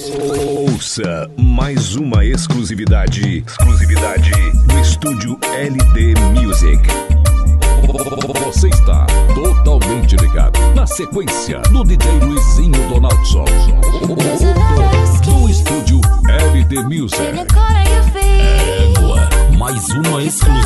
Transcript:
Ouça mais uma exclusividade do estúdio LD Music. Você está totalmente ligado na sequência do DJ Luizinho Donaldson, do estúdio LD Music. Mais uma exclusividade